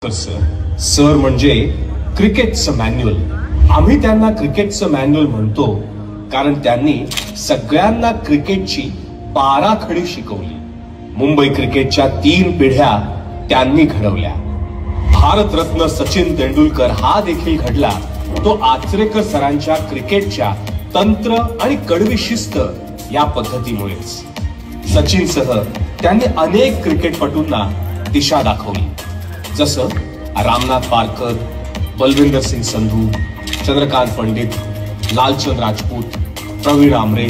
Sir म्हणजे क्रिकेटचं manual. आम्ही त्यांना क्रिकेटचं मॅन्युअल म्हणतो कारण त्यांनी सगळ्यांना क्रिकेटची पाराखडी शिकवली। मुंबई क्रिकेटच्या 3 पिढ्या त्यांनी घडवल्या। भारतरत्न सचिन तेंडुलकर हा देखील घडला तो आचरेकर सरांच्या क्रिकेटच्या तंत्र आणि कडवी शिस्त या पद्धतीमुळेच। सचिनसह त्यांनी अनेक क्रिकेटपटूंना दिशा दाखवली, जसं रामनाथ पारकर, बलविंदर सिंग संधू, चंद्रकांत पंडित, लालचंद राजपूत, प्रवीण आमरे,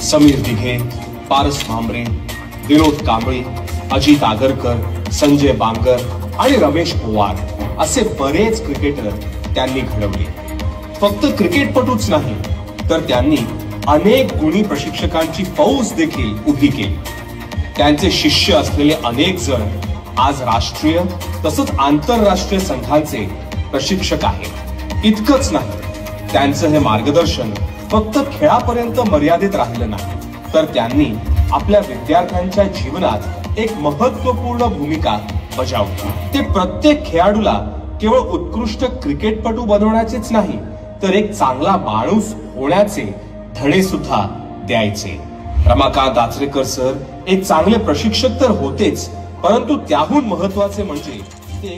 समीर दिघे, पारस भामरे, विनोद कांबळे, अजित आगरकर, संजय बांगर आणि रमेश पोवार असे बरेच क्रिकेटर त्यांनी घडवले। फक्त क्रिकेटपटूच नाही तर त्यांनी अनेक गुणी प्रशिक्षकांची फौज देखील उभी केली। त्यांचे शिष्य असलेले अनेक जण आज राष्ट्रीय तसंच आंतरराष्ट्रीय संघांचे प्रशिक्षक आहेत। इतकंच नाही, त्यांचं हे मार्गदर्शन फक्त खेळापर्यंत मर्यादित राहिलं नाही, तर त्यांनी आपल्या विद्यार्थ्यांच्या जीवनात एक महत्त्वपूर्ण भूमिका बजावली। ते प्रत्येक खेळाडूला केवळ उत्कृष्ट क्रिकेटपटू बनवण्याचेच नाही, तर एक चांगला माणूस होण्याचे धडे सुद्धा द्यायचे। रमाकांत आचरेकर सर एक चांगले प्रशिक्षक तर होतेच, परंतु त्याहून महत्त्वाचे म्हणजे ते